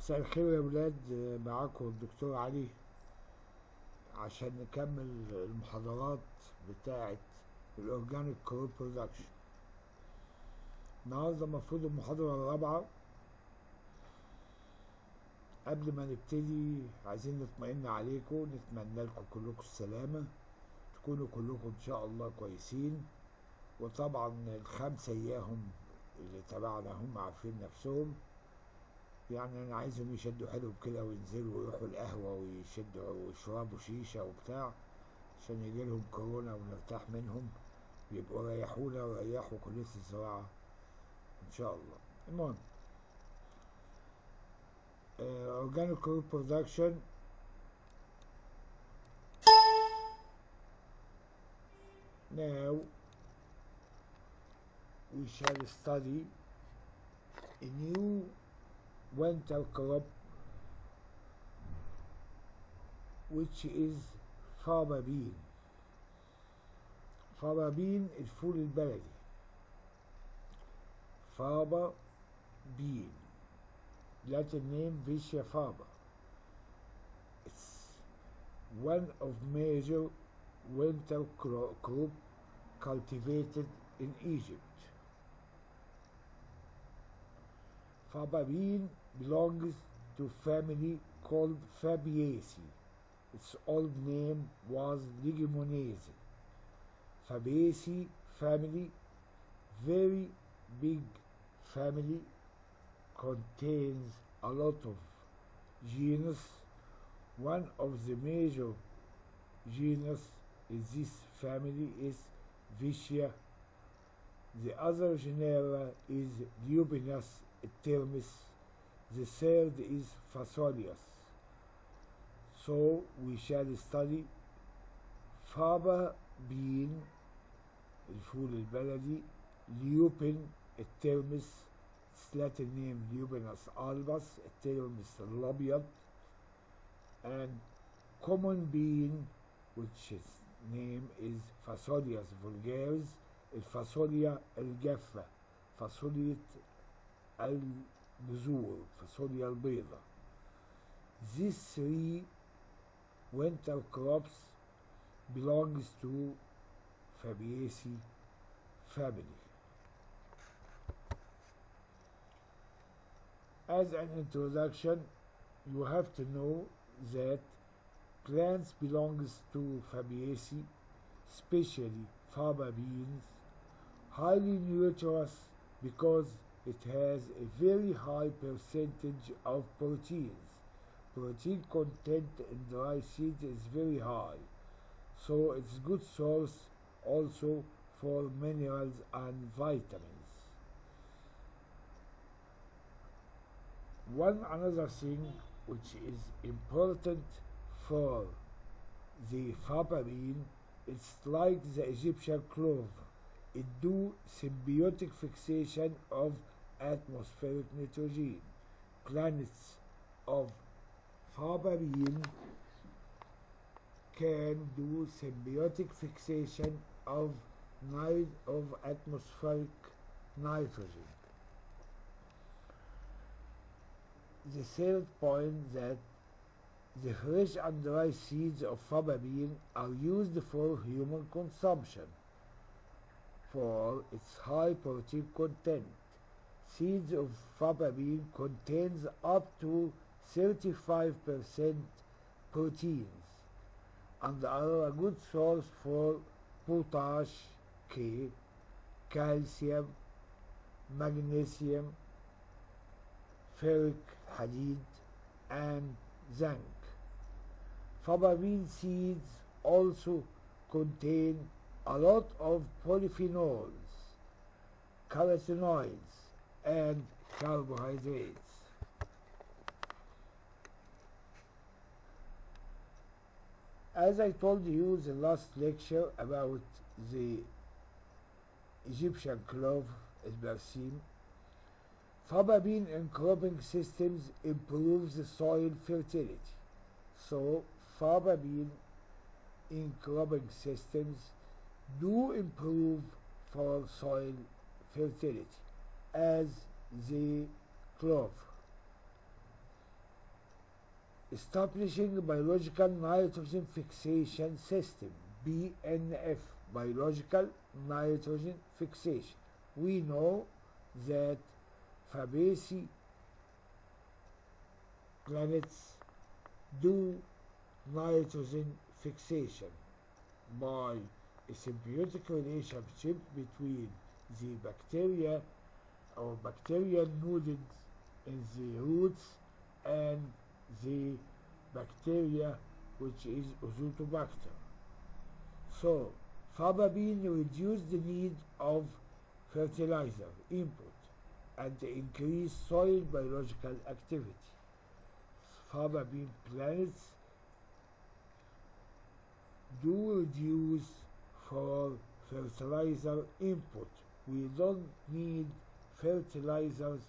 مساء الخير يا ولاد، معاكم الدكتور علي عشان نكمل المحاضرات بتاعة الأورجانيك كروب برودكشن. النهاردة المفروض المحاضرة الرابعة. قبل ما نبتدي عايزين نطمئن عليكم، نتمنى لكم كلكم السلامة، تكونوا كلكم إن شاء الله كويسين. وطبعا الخمسة إياهم اللي تبعنا هم عارفين نفسهم، يعني انا عايزهم يشدوا حلو كده وينزلوا ويروحوا القهوة ويشدوا ويشربوا شيشة وبتاع عشان يجيلهم كورونا ونرتاح منهم، يبقوا ريحونا وريحوا كلية الزراعة ان شاء الله. المهم organic crop production. Now we shall study a new winter crop which is فابا بين. فابا بين الفول البلدي، فابا بين Latin name Vicia faba. It's one of major winter crop cultivated in Egypt. Faba bean belongs to family called Fabaceae. Its old name was Leguminose. Fabaceae family, very big family, contains a lot of genus. One of the major genus in this family is Vicia. The other genera is Lupinus termis. The third is Phasolius. So we shall study فابا بين الفول البلدي، Lupin الترمس، Latin name Lupinus albus الترمس الأبيض، and common bean which its name is Phasolius vulgaris، الفاصوليا الجافة، فاصوليا البذور، فاصوليا البيضة. These three winter crops belongs to Fabaceae family. As an introduction, you have to know that plants belongs to Fabaceae, especially faba beans, highly nutritious because it has a very high percentage of proteins. Protein content in dry seeds is very high, so it's good source also for minerals and vitamins. Another thing which is important for the faba bean, it's like the Egyptian clover. It do symbiotic fixation of atmospheric nitrogen. Plants of faba bean can do symbiotic fixation of atmospheric nitrogen. The third point that the fresh and dry seeds of faba bean are used for human consumption for its high protein content. Seeds of faba bean contains up to 35% proteins and are a good source for potash, K, calcium, magnesium, ferric حديد, and zinc. Faba bean seeds also contain a lot of polyphenols, carotenoids, and carbohydrates. As I told you the last lecture about the Egyptian clove Bersim, faba bean in cropping systems improves the soil fertility. So faba bean in cropping systems do improve for soil fertility as the clove. establishing biological nitrogen fixation system, BNF, biological nitrogen fixation. We know that Fabaceae planets do nitrogen fixation by a symbiotic relationship between the bacteria or bacterial nodes in the roots and the bacteria which is Azotobacter. So, Fababean reduced the need of fertilizer input and increase soil biological activity. Fababean planets do reduce for fertilizer input. We don't need fertilizers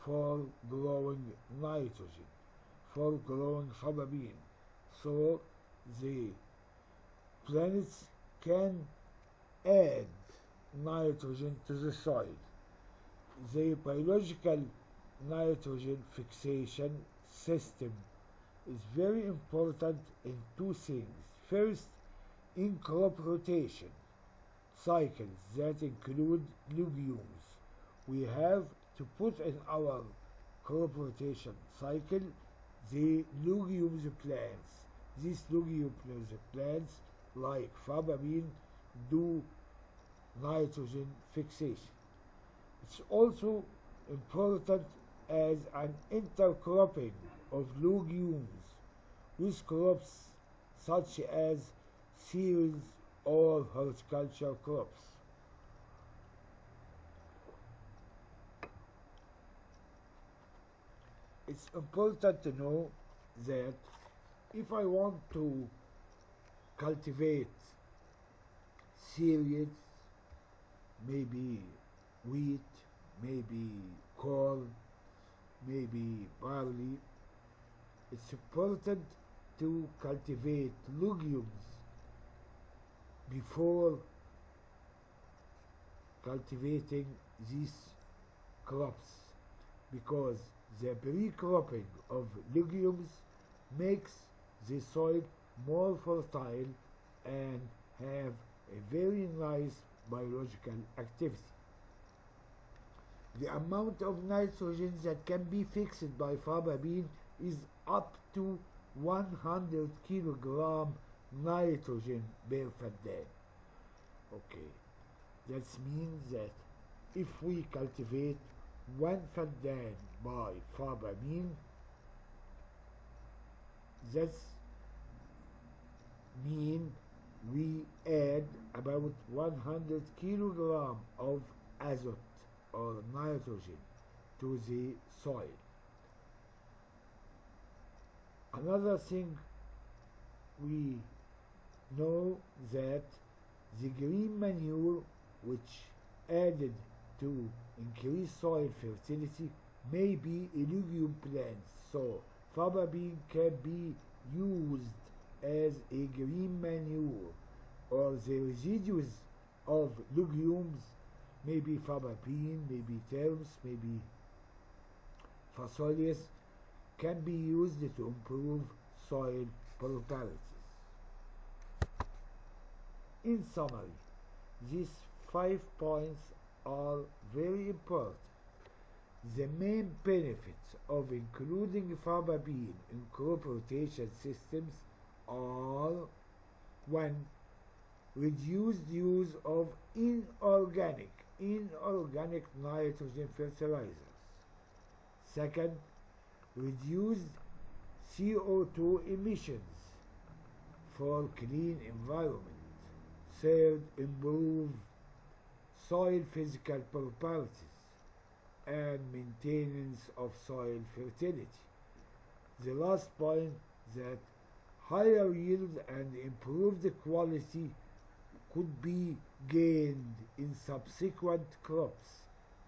for growing nitrogen, for growing Fababean. So the planets can add nitrogen to the soil. The biological nitrogen fixation system is very important in two things. First, in crop rotation cycles that include legumes, we have to put in our crop rotation cycle the legumes plants. These legumes plants like Fababean do nitrogen fixation. It's also important as an intercropping of legumes with crops such as cereals or horticulture crops. It's important to know that if I want to cultivate cereals, maybe wheat, maybe corn, maybe barley, it's important to cultivate legumes before cultivating these crops, because the pre-cropping of legumes makes the soil more fertile and have a very nice biological activity. The amount of nitrogen that can be fixed by Fababean is up to 100 kilogram nitrogen per faddan. Okay, that means that if we cultivate 1 faddan by Fababean, that mean we add about 100 kilogram of azote or nitrogen to the soil. Another thing, we know that the green manure which added to increase soil fertility may be a legume plant, so Fababean can be used as a green manure, or the residues of legumes, maybe Fababean, maybe terms, maybe foliage, can be used to improve soil properties. In summary, these 5 points are very important. The main benefits of including Fababean in crop rotation systems are: 1. Reduced use of inorganic nitrogen fertilizers. 2. Reduced CO2 emissions for clean environment. 3. Improve soil physical properties and maintenance of soil fertility. The last point, that higher yield and improved quality could be gained in subsequent crops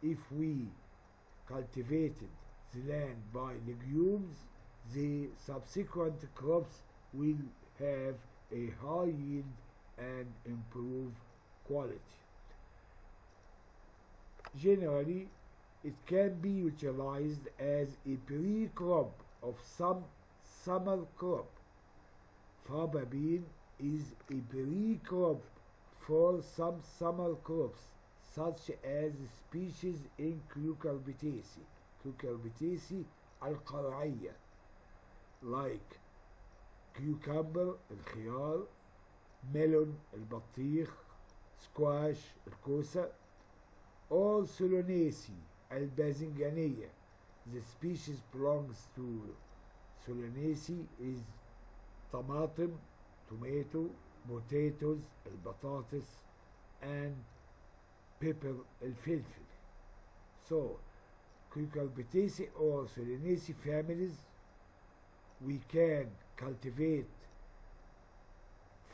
if we cultivated the land by legumes. The subsequent crops will have a high yield and improved quality. Generally, it can be utilized as a pre-crop of some summer crop. Faba bean is a pre-crop for some summer crops, such as species in Cucurbitaceae القرعية, like cucumber الخيار, melon البطيخ, squash الكوسة, or Solanaceae الباذنجانية. The species belongs to Solanaceae is طماطم, tomato, potatoes البطاطس, and pepper الفلفل. So Cucurbitaceae or Solanaceae families, we can cultivate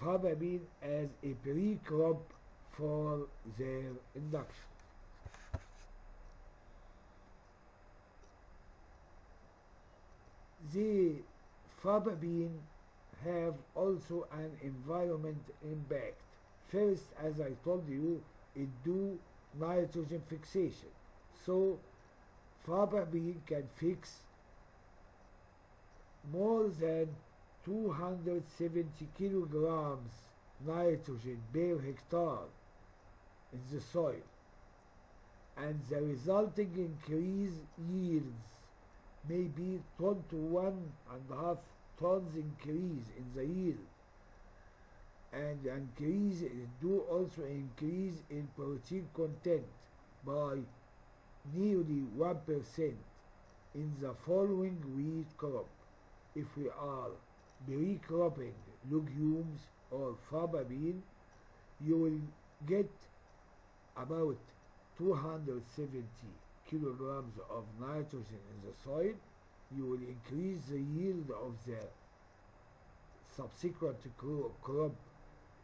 faba bean as a pre-crop for their induction. The faba bean have also an environment impact. First, as I told you, it do nitrogen fixation. So faba bean can fix more than 270 kilograms nitrogen per hectare in the soil, and the resulting increased yields may be 10 to 1.5 tons increase in the yield, and do also increase in protein content by nearly 1% in the following wheat crop. If we are pre-cropping legumes or faba bean, you will get about 270 kilograms of nitrogen in the soil. You will increase the yield of the subsequent crop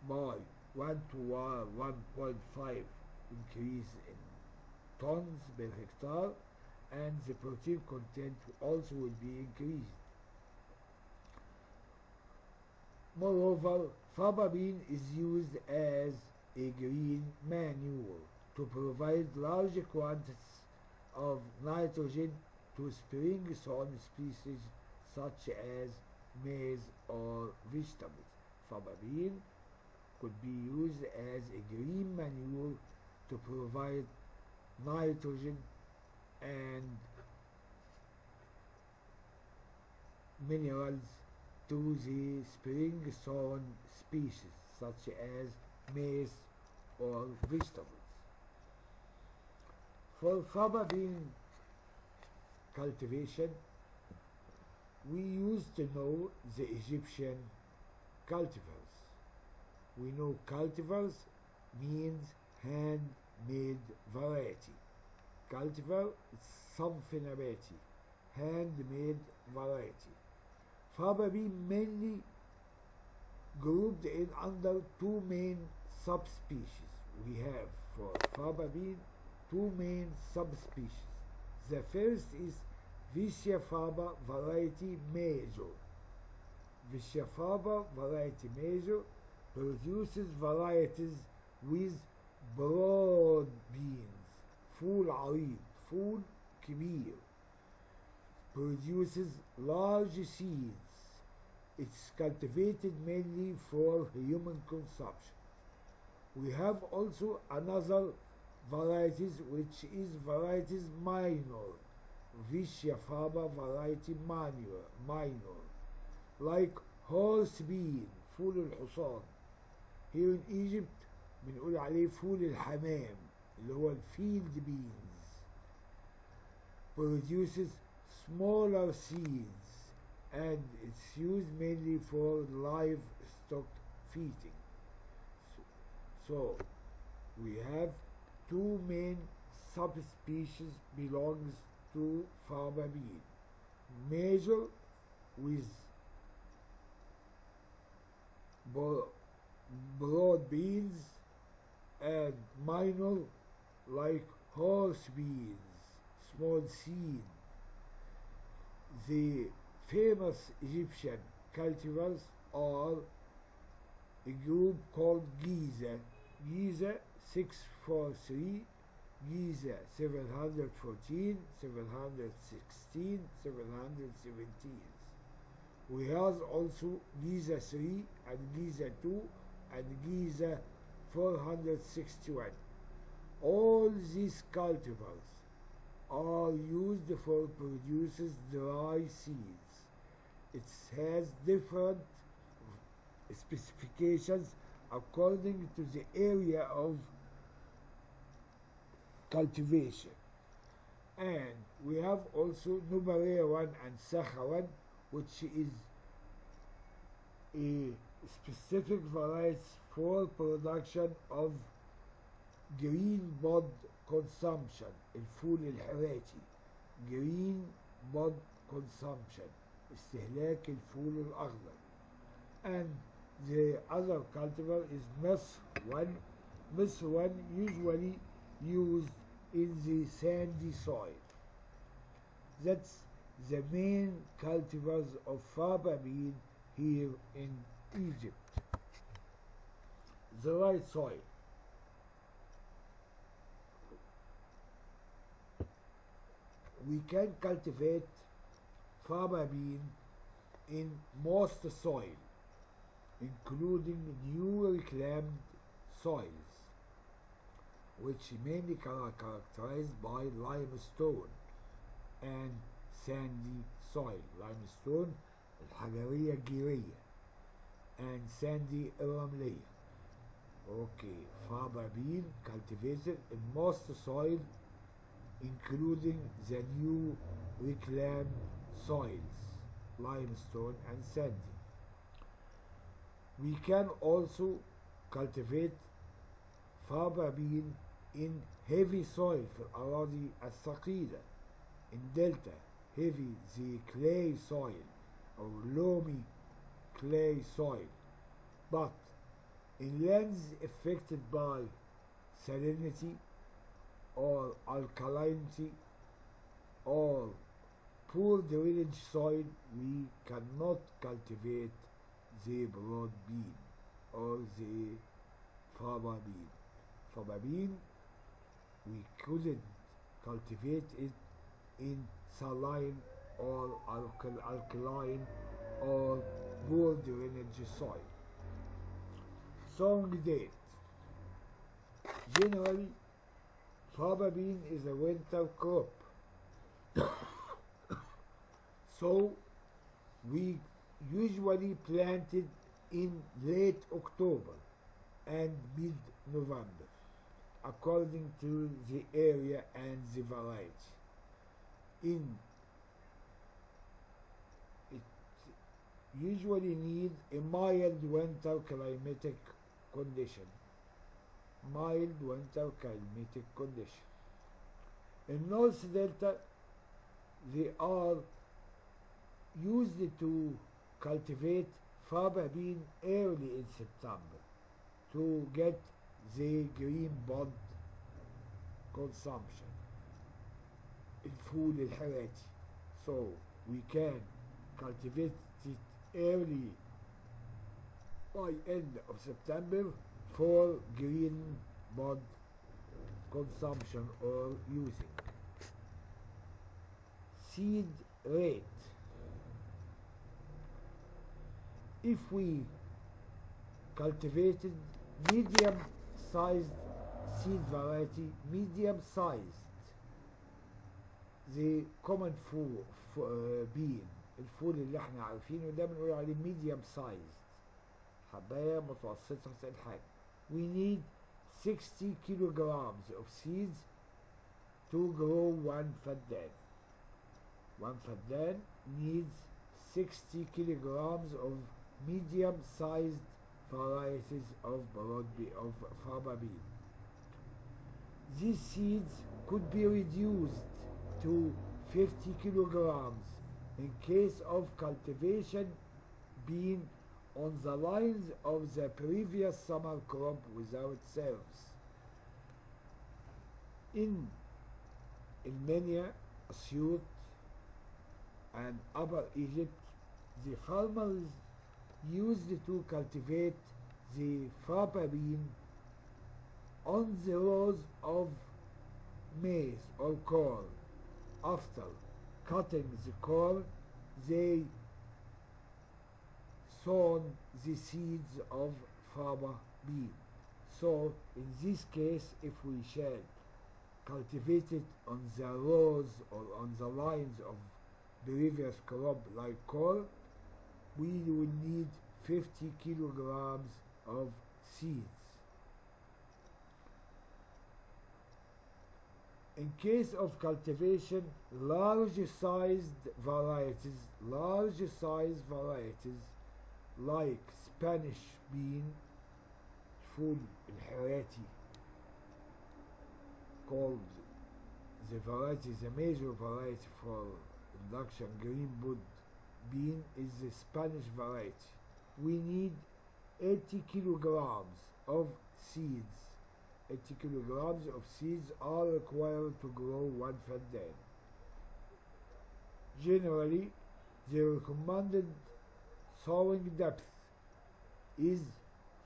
by 1 to 1.5 increase in tons per hectare, and the protein content also will be increased. Moreover, faba bean is used as a green manure to provide large quantities of nitrogen to spring-sown species such as maize or vegetables. Faba bean could be used as a green manure to provide nitrogen and minerals to the spring-sown species such as maize or vegetables. For faba bean cultivation, we used to know the Egyptian cultivars. We know cultivars means hand-made variety. Cultivar is صنف نباتي, hand-made variety. Faba bean mainly grouped in under two main subspecies. We have for faba bean two main subspecies. The first is Vicia faba variety major. Vicia faba variety major produces varieties with broad beans, فول عريض, فول كبير, produces large seeds. It's cultivated mainly for human consumption. We have also another varieties which is varieties minor, Vicia faba variety minor, like horse bean, فول الحصان. Here in Egypt بنقول عليه فول الحمام اللي هو الفيلد beans. Produces smaller seeds and it's used mainly for livestock feeding. So we have two main subspecies belongs to faba bean. Major with broad beans and minor like horse beans, small seed. The famous Egyptian cultivars are a group called Giza, Giza 643, Giza 714, 716, 717. We have also Giza 3 and Giza 2 and Giza 461. All these cultivars are used for producing dry seeds. It has different specifications according to the area of cultivation. And we have also Nubaria 1 and Sakha 1, which is a specific variety for production of green bud consumption, الفول الحراتي. green bud consumption, استهلاك الفول الأخضر. And the other cultivar is Misr 1. Misr 1 usually used in the sandy soil. That's the main cultivars of faba bean here in Egypt. The right soil. We can cultivate faba bean in most soil, including new reclaimed soils, which mainly are characterized by limestone and sandy soil. Limestone الحجرية الجيرية and sandy الرملية. Okay, faba bean cultivated in most soil, including the new reclaimed soils, limestone and sandy. We can also cultivate faba bean in heavy soil في الأراضي الثقيلة. In delta, heavy the clay soil or loamy clay soil. But in lands affected by salinity or alkalinity or poor drainage soil, we cannot cultivate the broad bean or the faba bean. Faba bean, we couldn't cultivate it in saline or alkaline or poor drainage soil. Sowing date. Generally, faba bean is a winter crop. So we usually plant it in late October and mid-November, according to the area and the variety. It usually needs a mild winter climatic condition. Mild winter climatic condition. In North Delta, they are used to cultivate faba bean early in September to get the green bud consumption, الفول الحراتي. So we can cultivate it early by end of September for green bud consumption or using. Seed rate. If we cultivated medium-sized seed variety, medium-sized, the common bean، الفول اللي احنا عارفينه ده بنقول عليه medium sized، حباية متوسطة الحجم. We need 60 kilograms of seeds to grow one faddan. One faddan needs 60 kilograms of medium-sized varieties of faba bean. These seeds could be reduced to 50 kilograms in case of cultivation being on the lines of the previous summer crop without service. In Ilmenia, Asyut, and Upper Egypt, the farmers used to cultivate the faba bean on the rows of maize or corn. After cutting the corn, they sown the seeds of faba bean. So in this case, if we shall cultivate it on the rows or on the lines of previous crop like corn, we will need 50 kilograms of seeds. In case of cultivation, large-sized varieties like Spanish bean, فول الحراتي, called the major variety for induction green bud bean is the Spanish variety. We need 80 kilograms of seeds. 80 kilograms of seeds are required to grow one faddan. Generally, the recommended sowing depth is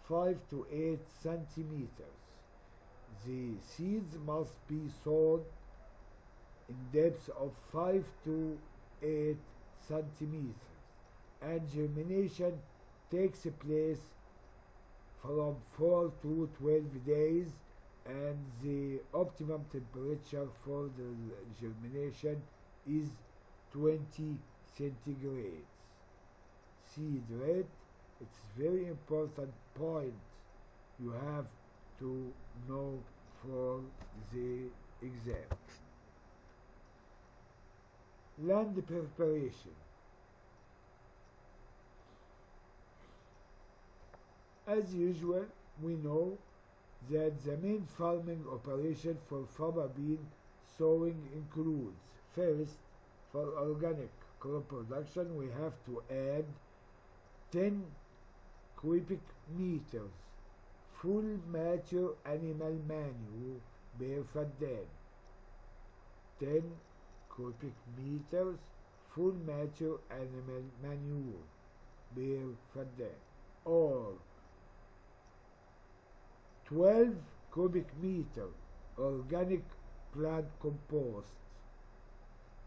5 to 8 centimeters. The seeds must be sown in depths of 5 to 8 centimeters, and germination takes place from 4 to 12 days, and the optimum temperature for the germination is 20 centigrades. Seed rate, it's very important point you have to know for the exam. Land preparation. As usual, we know that the main farming operation for faba bean sowing includes: first, for organic crop production, we have to add 10 cubic meters full mature animal manure per faddan. 10 cubic meters full mature animal manure per faddan, or 12 cubic meter organic plant compost.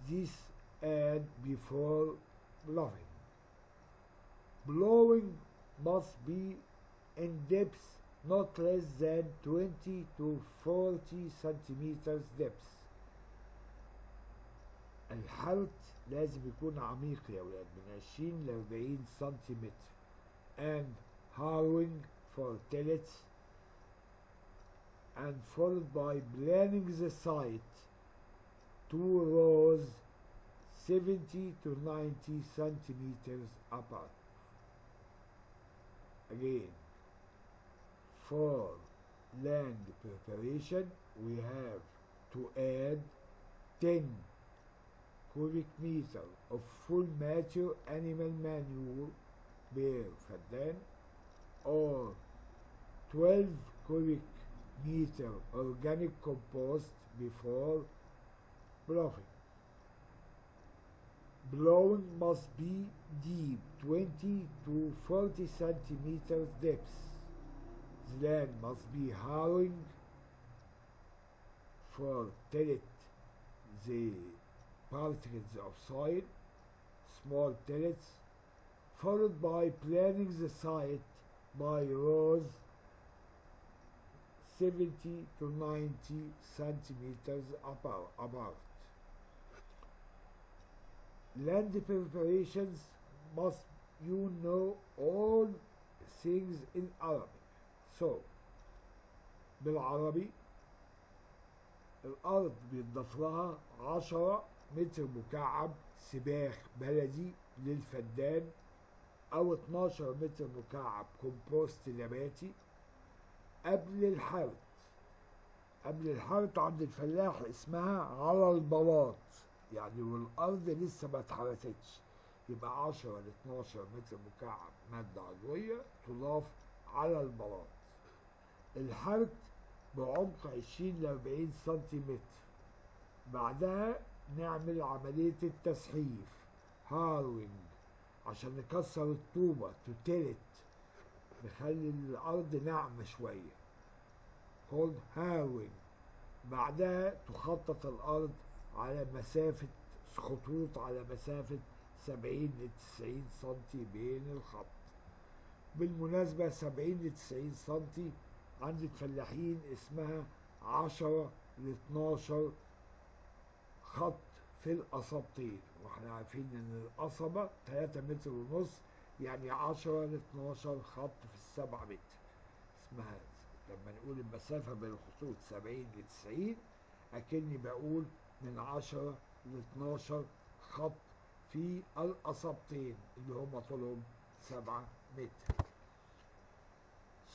This add before ploughing. Plowing must be in depth not less than 20 to 40 centimeters depth. الحرث لازم يكون عميق يا ولاد من 20 ل 40 سنتيمتر. And harrowing for tillage, and followed by planning the site 2 rows 70 to 90 centimeters apart. Again, for land preparation, we have to add 10 cubic meter of full mature animal manure per faddan, or 12 cubic meter organic compost before ploughing. Plowing must be deep, 20 to 40 centimeters depth. The land must be harrowing for tillet the particles of soil, small tillets, followed by planning the site by rows 70 to 90 centimeters apart. Land preparations must know all things in Arabic. So بالعربي الأرض بيتضاف لها 10 متر مكعب سباخ بلدي للفدان، أو 12 متر مكعب كومبوست نباتي قبل الحرث. قبل الحرث عند الفلاح اسمها على البلاط، يعني والأرض لسه ما اتحرثتش، يبقى 10 ل 12 متر مكعب مادة عضوية تضاف على البلاط. الحرث بعمق 20 ل 40 سنتيمتر. بعدها نعمل عملية التسحيف هاروينج عشان نكسر الطوبة تتلت، نخلي الأرض ناعمة شوية called harrowing. بعدها تخطط الأرض على مسافة خطوط على مسافة 70 ل 90 سنتي بين الخط. بالمناسبة 70 ل 90 سنتي. عند الفلاحين اسمها 10 ل 12 خط في القصبتين، واحنا عارفين ان القصبة 3 متر ونص، يعني 10 ل 12 خط في ال7 متر. اسمها لما نقول المسافة بين الخطوط 70 ل 90 أكني بقول من 10 ل 12 خط في القصبتين اللي هم طولهم 7 متر.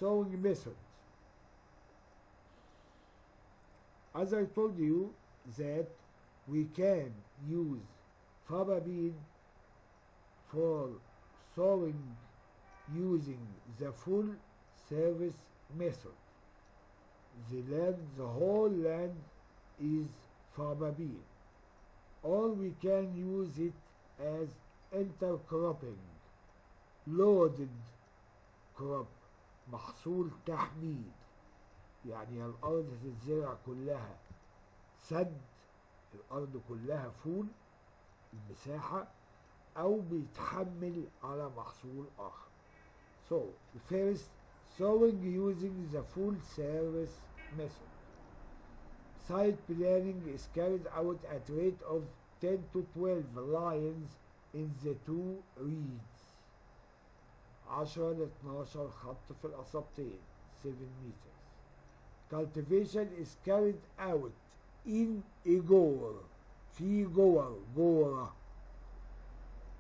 Sewing method. As I told you that we can use Farabeen for sewing using the full service method. The whole land is Farabeen, or we can use it as intercropping, loaded crop, محصول تحميل. يعني الأرض تتزرع كلها سد، الأرض كلها فول المساحة، أو بيتحمل على محصول آخر. So, first, sowing using the full service method. Site planning is carried out at rate of 10 to 12 lines in the two reeds. 10 ل 12 خط في القصبتين 7 meters. Cultivation is carried out in a goal. في جورة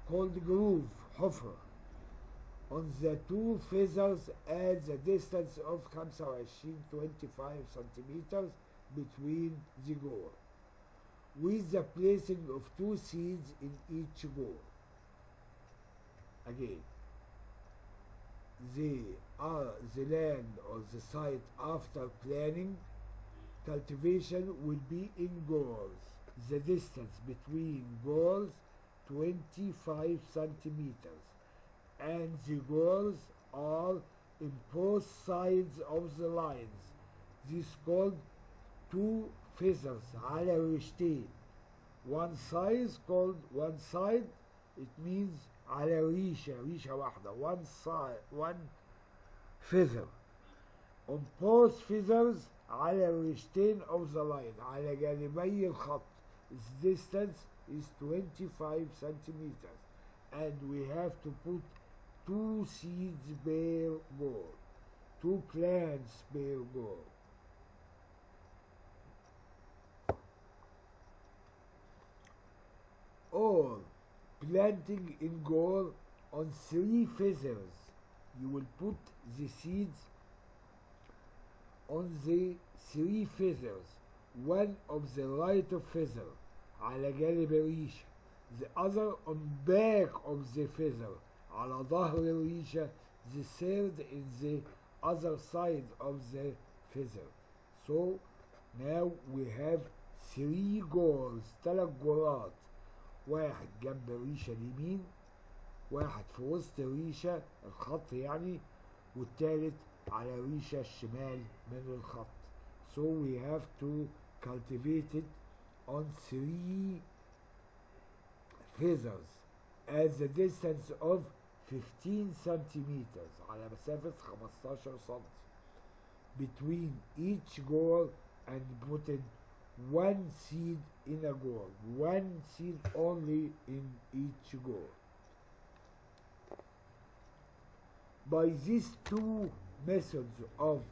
called groove حفرة on the two feathers at the distance of 25 centimeters between the goal, with the placing of 2 seeds in each goal. Again, the land or the site after planning, cultivation will be in goals. The distance between goals 25 centimeters, and the goals are in both sides of the lines. This is called two feathers على ريشتين. One side called one side, it means على ريشة واحدة. One feather. On both feathers على ريشتين of the line, على جانبي الخط. Its distance is 25 centimeters, and we have to put 2 seeds per goal, 2 plants per goal. Or planting in goal on 3 feathers. You will put the seeds on the 3 feathers, one of the right feather على جانب الريشة, the other on back of the feather على ظهر الريشة, the third in the other side of the feather. So now we have 3 goals, 3 جولات, واحد جنب الريشة اليمين, واحد في وسط الريشة الخط يعني, والتالت على الريشة الشمال من الخط. So we have to cultivate it on 3 feathers at the distance of 15 centimeters على مسافة 15 سم between each goal, and putting 1 seed in a goal, 1 seed only in each goal. By these 2 methods of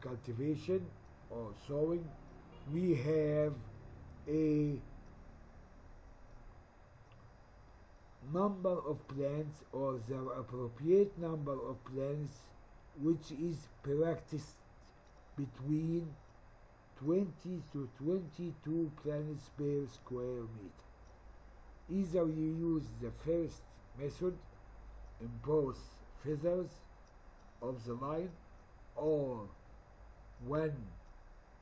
cultivation or sowing, we have a number of plants, or the appropriate number of plants, which is practiced between 20 to 22 plants per square meter. Either you use the first method in both feathers of the line, or one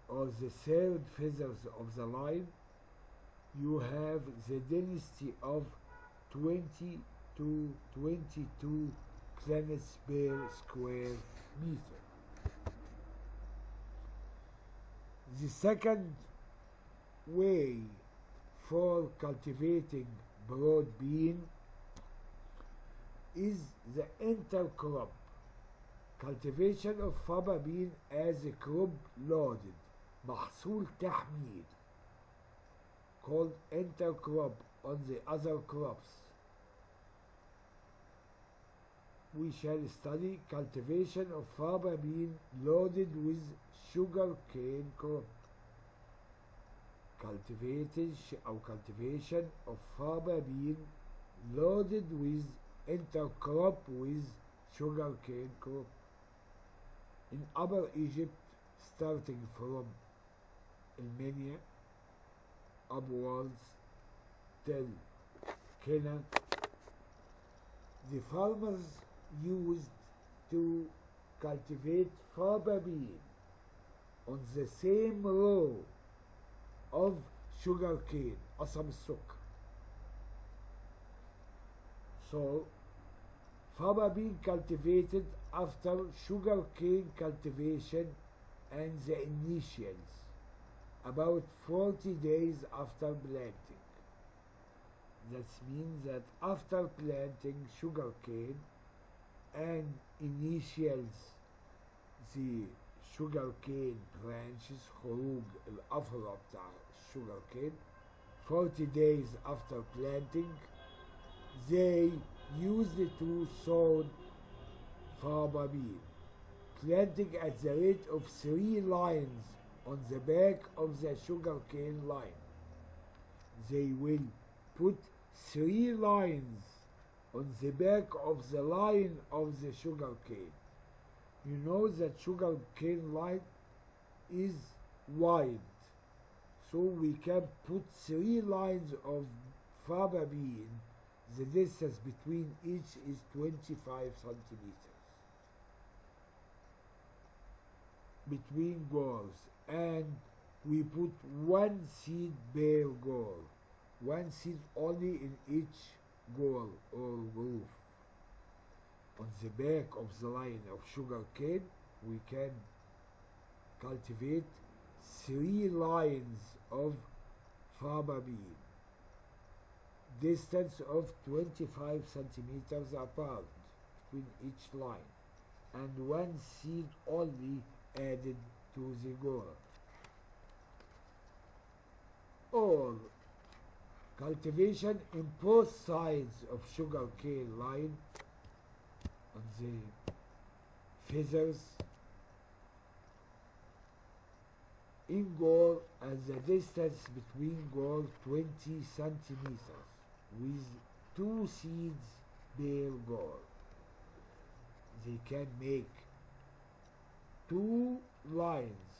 or the third feathers of the line, you have the density of 20 to 22 plants per square meter. The second way for cultivating broad bean is the intercrop cultivation of faba bean as a crop loaded محصول تحميل called intercrop on the other crops. We shall study cultivation of faba bean loaded with sugar cane crop. Cultivation of faba bean loaded with intercrop with sugar cane crop in Upper Egypt, starting from Elmenia upwards till Kenya. The farmers used to cultivate faba bean on the same row of sugar cane, قصب السكر. So, faba bean cultivated after sugar cane cultivation and the initials, about 40 days after planting. That means that after planting sugar cane and initials the sugar cane branches, خروج الأفرع بتاع sugar cane, 40 days after planting, they used to sow faba bean, planting at the rate of 3 lines on the back of the sugar cane line. They will put 3 lines on the back of the line of the sugar cane. You know that sugar cane line is wide, so we can put 3 lines of faba bean. The distance between each is 25 centimeters between goals, and we put 1 seed per goal, 1 seed only in each goal or roof. On the back of the line of sugar cane, we can cultivate 3 lines of faba bean, distance of 25 centimeters apart between each line, and 1 seed only added to the goal. Or cultivation in both sides of sugar cane line on the feathers in goal, and the distance between goal 20 centimeters with 2 seeds per goal. They can make 2 lines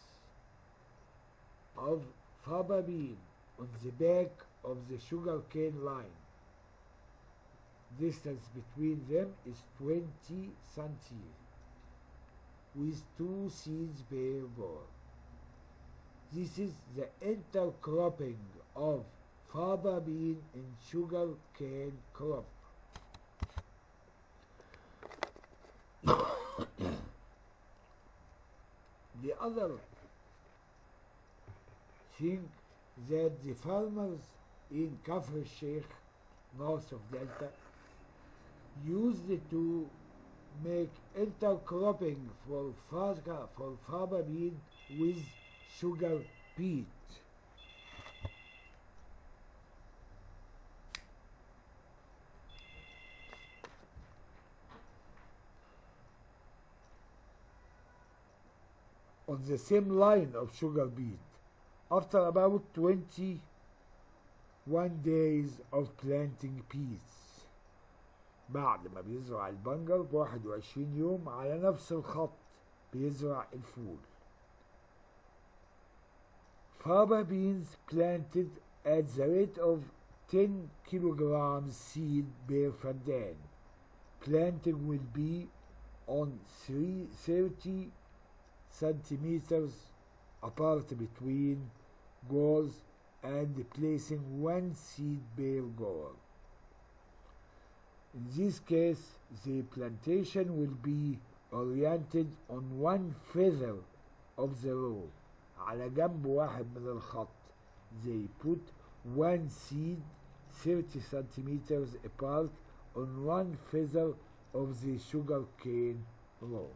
of faba bean on the back of the sugar cane line. Distance between them is 20 centimeters with 2 seeds per goal. This is the intercropping of faba bean in sugar cane crop. The other thing that the farmers in Kafr Sheikh, north of Delta, used to make intercropping for faba bean with sugar beet. On the same line of sugar beet, after about 21 days of planting peas. بعد ما بيزرع البنجر ب 21 يوم على نفس الخط بيزرع الفول. Faba beans planted at the rate of 10 kilograms seed per fandan. Planting will be on 30 centimeters apart between goals and placing 1 seed per goal. In this case, the plantation will be oriented on 1 feather of the row. على جنب واحد من الخط. They put 1 seed 30 centimeters apart on one feather of the sugar cane row.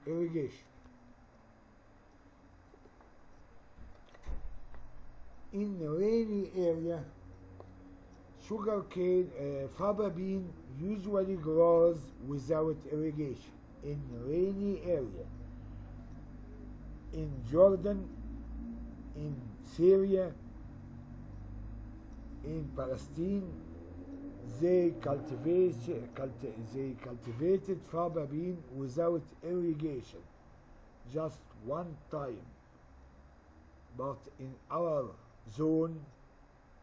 Irrigation. In a rainy area, sugarcane faba bean usually grows without irrigation. In rainy area, in Jordan, in Syria, in Palestine, they cultivated faba bean without irrigation, just one time. But in our zone,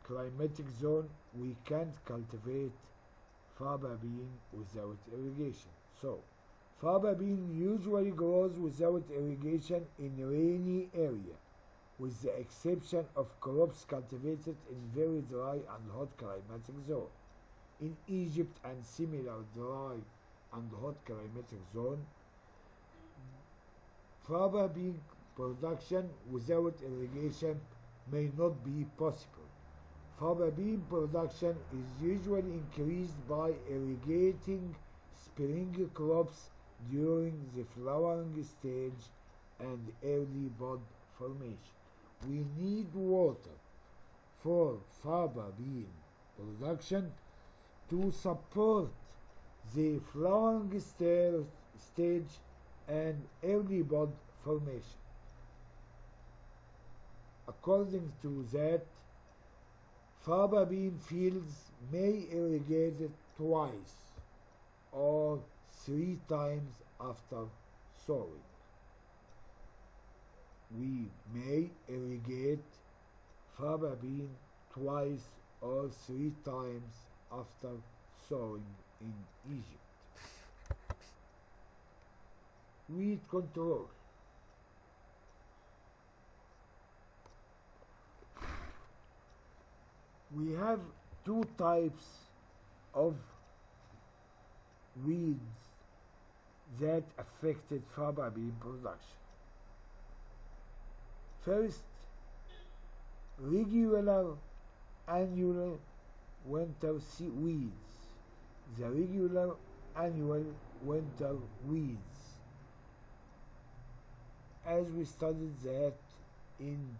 climatic zone, we can't cultivate faba bean without irrigation. So, faba bean usually grows without irrigation in rainy area, with the exception of crops cultivated in very dry and hot climatic zone. In Egypt and similar dry and hot climatic zone, faba bean production without irrigation may not be possible. Faba bean production is usually increased by irrigating spring crops during the flowering stage and early bud formation. We need water for faba bean production to support the flowering stage and early bud formation. According to that, faba bean fields may irrigate it twice or 3 times after sowing. We may irrigate faba bean twice or 3 times after sowing in Egypt. Weed control. We have 2 types of weeds that affected faba bean production. First, regular annual winter weeds. The regular annual winter weeds, as we studied that in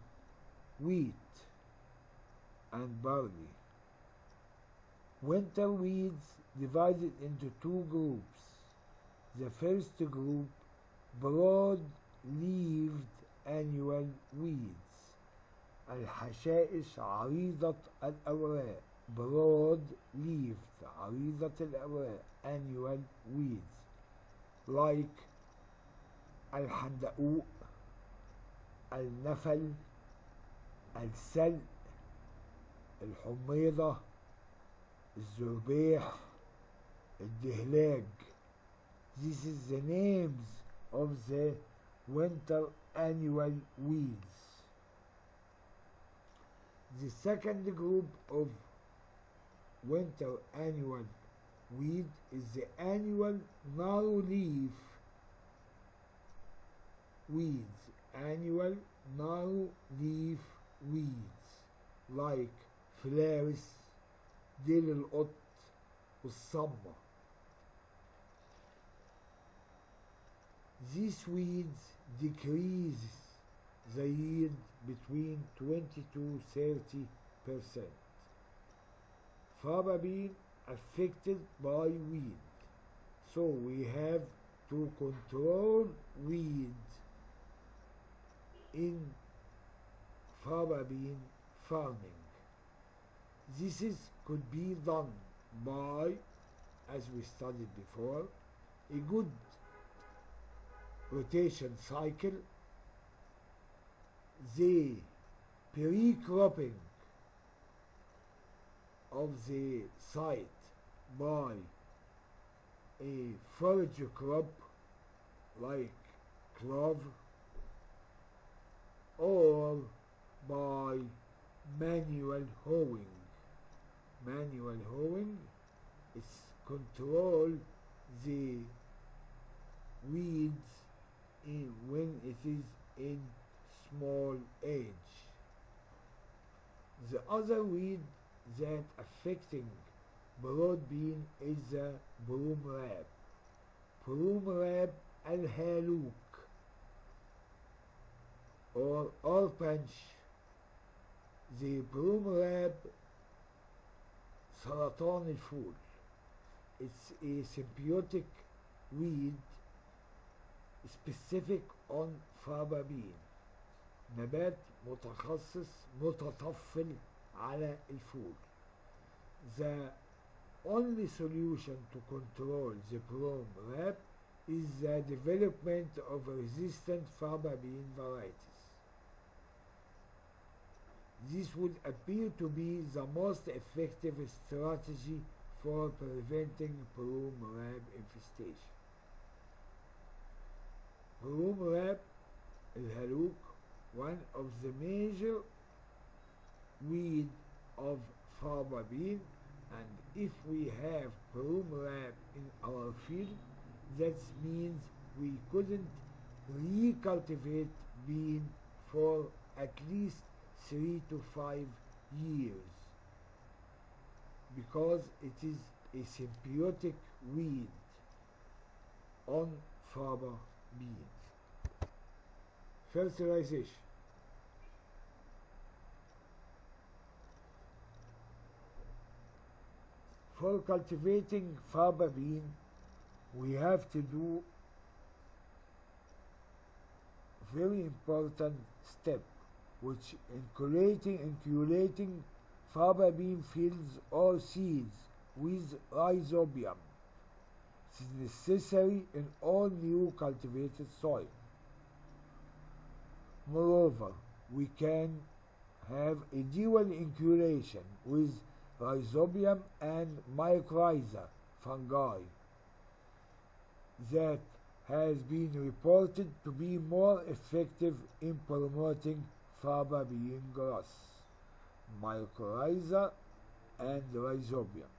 wheat and barley. Winter weeds divided into 2 groups. The first group, broad-leaved annual weeds. الحشائش عريضة الأوراق. broad-leaved عريضة الأوراق annual weeds like الحندقوق, النفل, السلق, الحميضة, الزربيح, الدهلاج. This is the names of the winter annual weeds. The second group of winter annual weed is the annual narrow leaf weeds. Annual narrow leaf weeds like فلارس, ديل القط, والصمة. These weeds decrease the yield between 20 to 30%. Faba bean affected by weed, so we have to control weeds in faba bean farming. This could be done by, as we studied before, a good rotation cycle, the pre-cropping of the site by a forage crop like clover, or by manual hoeing. Manual hoeing is control the weeds when it is in small age. The other weed that affecting broad bean is the broom rab. Broom rab الهالوك or orange. The broom rab سرطان الفول. It's a symbiotic weed specific on faba bean. نبات متخصص متطفل على الفول. The only solution to control the broom rab is the development of resistant faba bean varieties. This would appear to be the most effective strategy for preventing broom rab infestation. Broom rab الهالوك, one of the major weed of faba bean, and if we have broom rab in our field, that means we couldn't recultivate bean for at least 3 to 5 years because it is a symbiotic weed on faba beans. Fertilization. For cultivating faba bean, we have to do very important step, which inculating faba bean fields or seeds with rhizobium. It is necessary in all new cultivated soil. Moreover, we can have a dual inculation with rhizobium and mycorrhiza fungi that has been reported to be more effective in promoting faba bean growth. Mycorrhiza and rhizobium.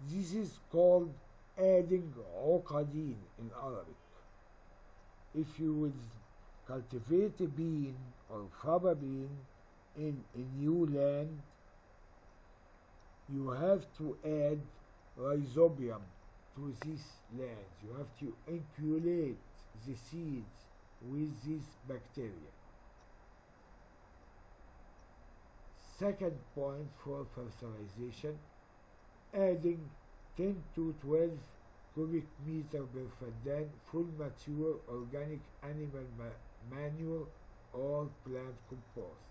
This is called adding عقدين in Arabic. If you will cultivate a bean or faba bean in a new land, you have to add rhizobium to this land. You have to inculate the seeds with this bacteria. Second point for fertilization, adding 10 to 12 cubic meter per faddan full mature organic animal manure or plant compost.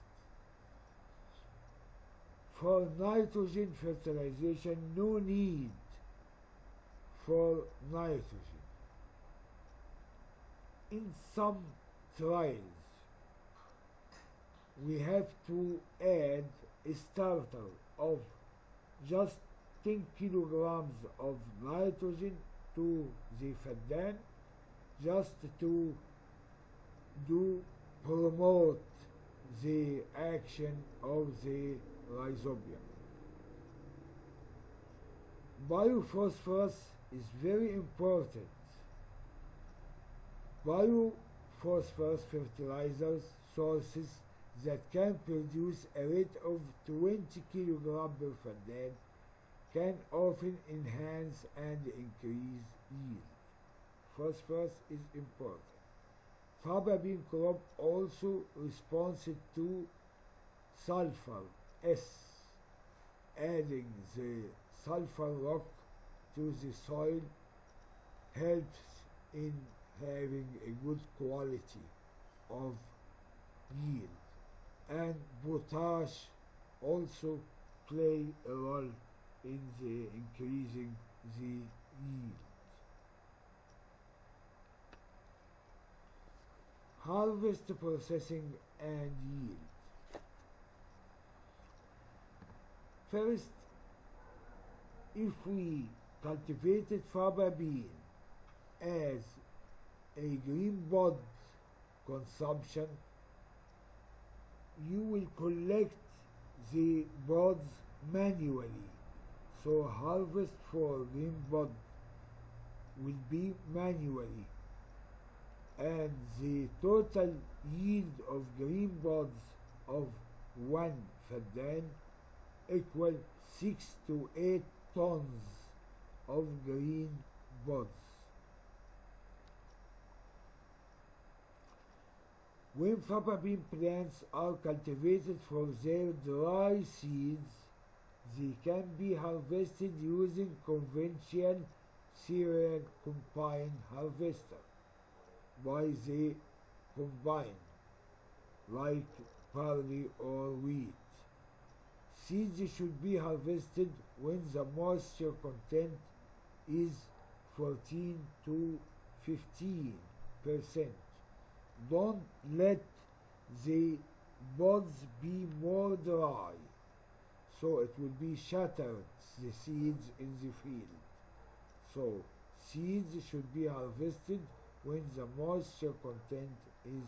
For nitrogen fertilization, no need for nitrogen. In some trials, we have to add a starter of just 10 kilograms of nitrogen to the faddan just to promote the action of the rhizobium. Biophosphorus is very important. Biophosphorus fertilizers sources that can produce a rate of 20 kg per faddan can often enhance and increase yield. Phosphorus is important. Faba bean crop also responds to sulfur S. Adding the sulfur rock to the soil helps in having a good quality of yield, and potash also play a role in the increasing the yield. Harvest, processing and yield. First, if we cultivated faba bean as a green bud consumption, you will collect the buds manually. So harvest for green bud will be manually, and the total yield of green buds of 1 فدان equal 6 to 8 tons of green pods. When faba bean plants are cultivated for their dry seeds, they can be harvested using conventional cereal combine harvester by the combine, like barley or wheat. Seeds should be harvested when the moisture content is 14 to 15%. Don't let the pods be more dry, so it will be shattered the seeds in the field. So seeds should be harvested when the moisture content is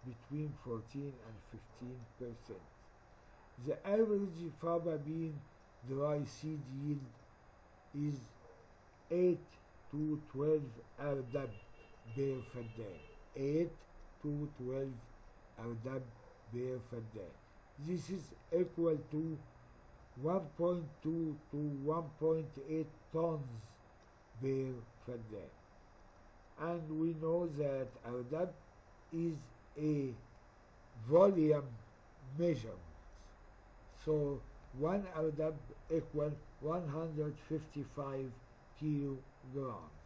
between 14 and 15%. The average faba bean dry seed yield is 8 to 12 أردب per فدان. 8 to 12 أردب per فدان. This is equal to 1.2 to 1.8 tons per فدان. And we know that أردب is a volume measurement. So 1 أردب equal 155 kilograms.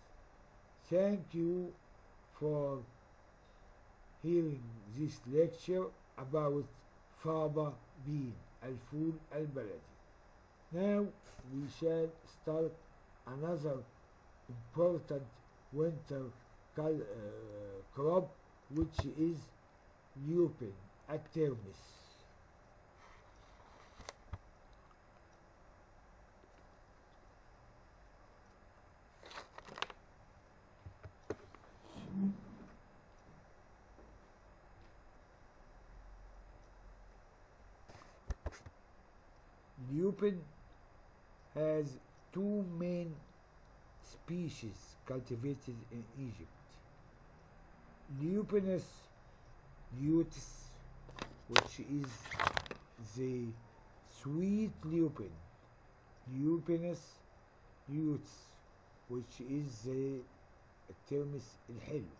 Thank you for hearing this lecture about faba bean, الفول البلدي. Now we shall start another important winter crop, which is lupin, الترمس. Lupin has two main species cultivated in Egypt. Lupinus luteus, which is the sweet lupin. Lupinus luteus, which is the الترمس الحلو.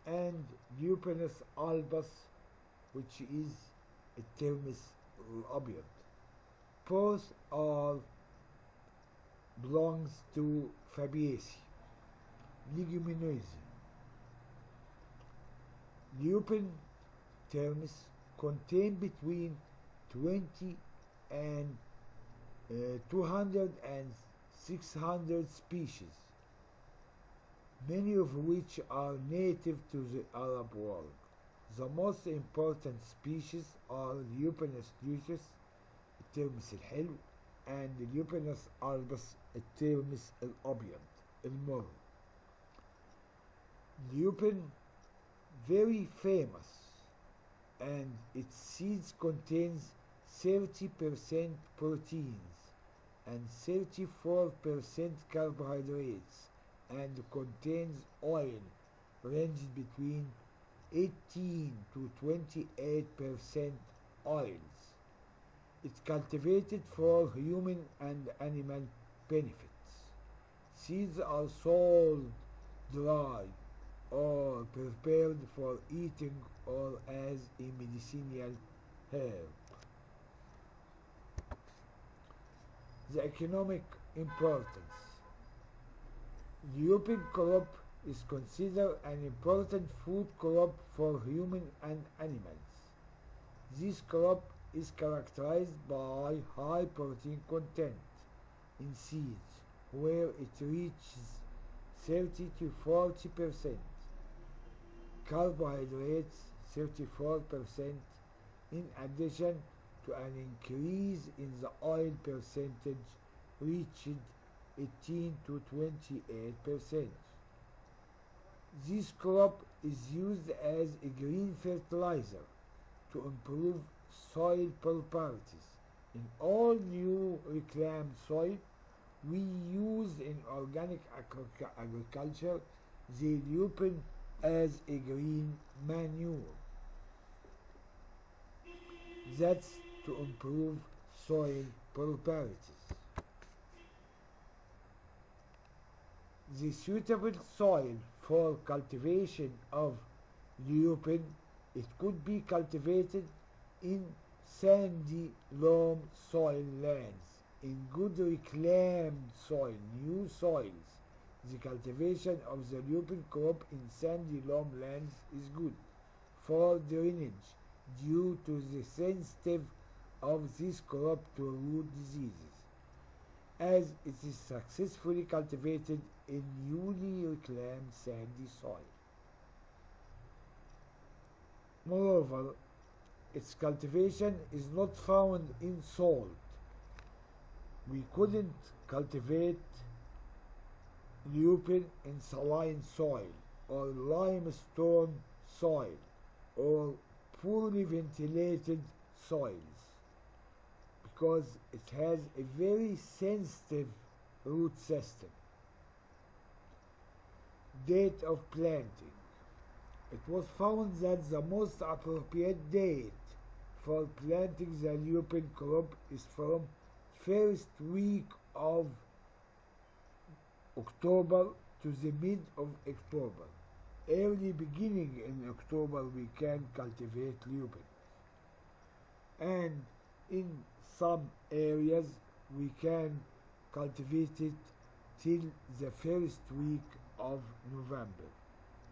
And Lupinus albus, which is الترمس الأبيض. Both are belongs to Fabaceae, leguminosae. Lupin termes contain between 20 and 200 and 600 species, many of which are native to the Arab world. The most important species are Lupinus luteus, الترمس الحلو, and Lupinus albus, الترمس الأبيض المر. Lupin very famous, and its seeds contains 30% proteins and 34% carbohydrates, and contains oil ranging between 18 to 28% oils. It's cultivated for human and animal benefits. Seeds are sold dry or prepared for eating or as a medicinal herb. The economic importance. Lupin crop is considered an important food crop for humans and animals. This crop is characterized by high protein content in seeds, where it reaches 30 to 40%, carbohydrates 34%, in addition to an increase in the oil percentage reaching 18 to 28%. This crop is used as a green fertilizer to improve soil properties. In all new reclaimed soil, we use in organic agriculture the lupin as a green manure. That's to improve soil properties. The suitable soil for cultivation of lupin, it could be cultivated in sandy loam soil lands, in good reclaimed soil, new soils. The cultivation of the lupin crop in sandy loam lands is good for drainage due to the sensitive of this crop to root diseases, as it is successfully cultivated in newly reclaimed sandy soil. Moreover, its cultivation is not found in salt. We couldn't cultivate lupin in saline soil or limestone soil or poorly ventilated soils, because it has a very sensitive root system. Date of planting. It was found that the most appropriate date for planting the lupin crop is from first week of October to the mid of October. Early beginning in October we can cultivate lupin, and in some areas we can cultivate it till the first week of November.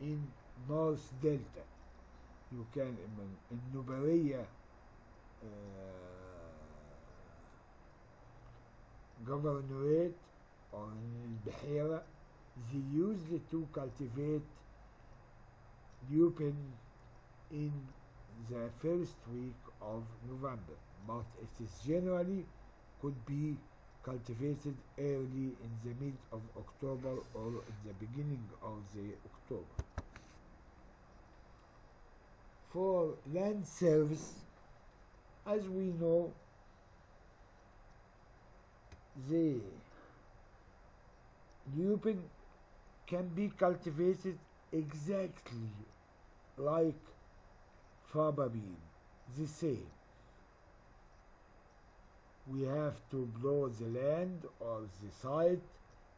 In North Delta you can in Nubaria governorate or in Bahira, they used to cultivate lupin in the first week of November, but it is generally could be cultivated early in the mid of October or in the beginning of the October. For land service, as we know, the lupin can be cultivated exactly like faba bean, the same. We have to blow the land or the site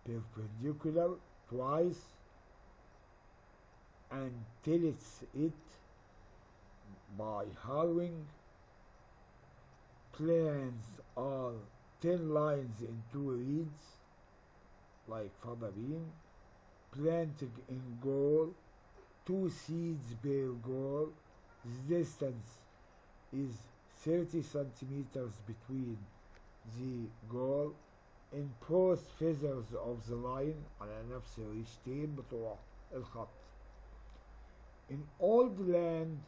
perpendicular twice and tillage it by harrowing. Plants are 10 lines in 2 reeds like faba bean, planted in goal, 2 seeds per goal. The distance is 30 centimeters between the goal in both feathers of the line على نفس الريشتين بتوع الخط. In old land,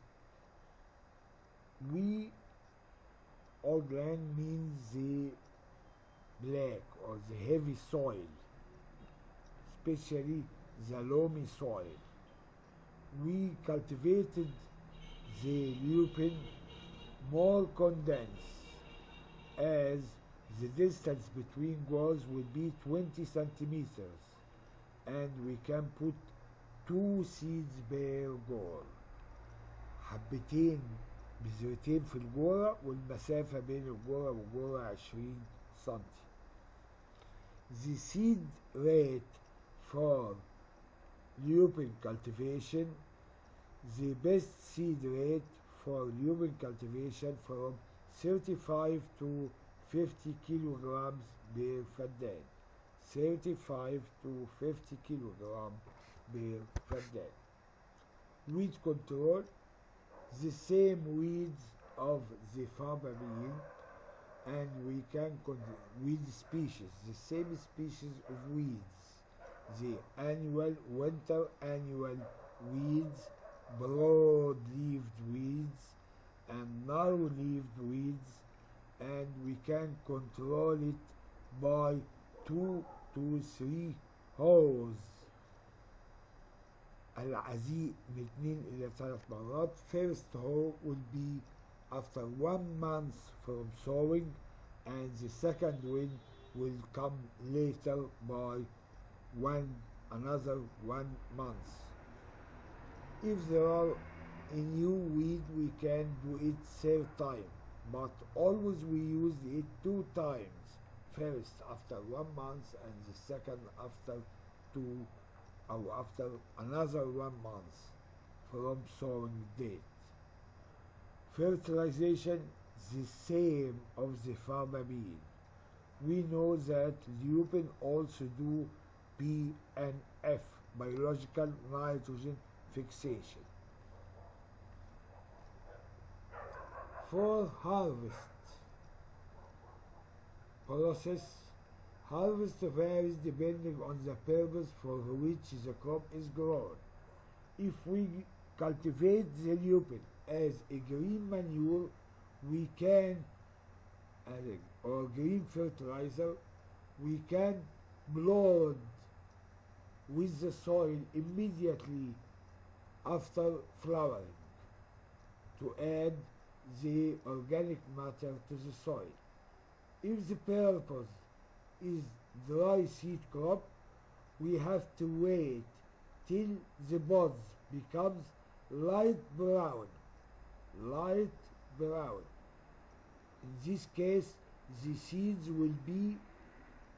old land means the black or the heavy soil, especially the loamy soil. We cultivated the lupin more condensed, as the distance between goals will be 20 centimeters, and we can put 2 seeds per goal. حبتين بذرتين في الجورة، والمسافة بين الجورة والجورة 20 سنتي. The seed rate for lupin cultivation, the best seed rate for lupin cultivation from 35 to 50 kilograms per فدان. 35 to 50 kilograms per فدان. Weed control, the same weeds of the faba bean, and we can weed species, the same species of weeds, the annual, winter annual weeds, broad-leaved weeds, and narrow-leaved weeds, and we can control it by 2 to 3 hoes. العزيء من 2 إلى 3 مرات. First hoe will be after 1 month from sowing, and the second one will come later by another 1 month. If there are a new weed, we can do it third time, but always we use it 2 times. First after 1 month and the second after 2 or after another 1 month from sowing date. Fertilization the same of the farmer bean. We know that lupin also do B and F, biological nitrogen fixation. For harvest process, harvest varies depending on the purpose for which the crop is grown. If we cultivate the lupin as a green manure, we can, or green fertilizer, we can blood with the soil immediately after flowering to add the organic matter to the soil. If the purpose is dry seed crop, we have to wait till the buds becomes light brown. In this case, the seeds will be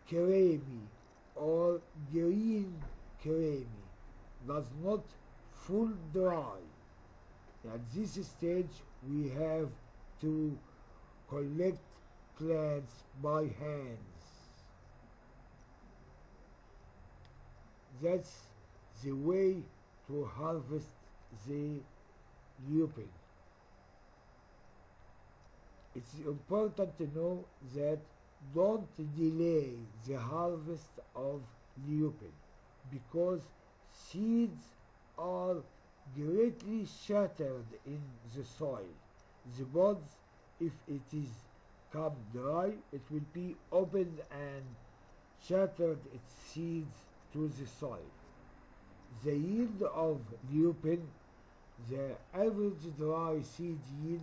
creamy or green creamy, does not full dry. At this stage, we have to collect plants by hands. That's the way to harvest the lupin. It's important to know that don't delay the harvest of lupin because seeds are greatly shattered in the soil. The buds, if it is come dry, it will be opened and shattered its seeds to the soil. The yield of lupin, the average dry seed yield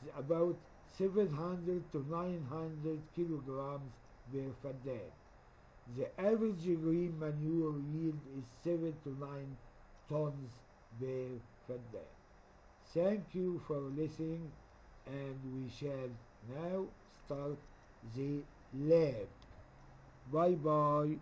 is about 700 to 900 kilograms per faddan. The average green manure yield is 7 to 9 tons per faddan. Thank you for listening, and we shall now start the lab. Bye bye.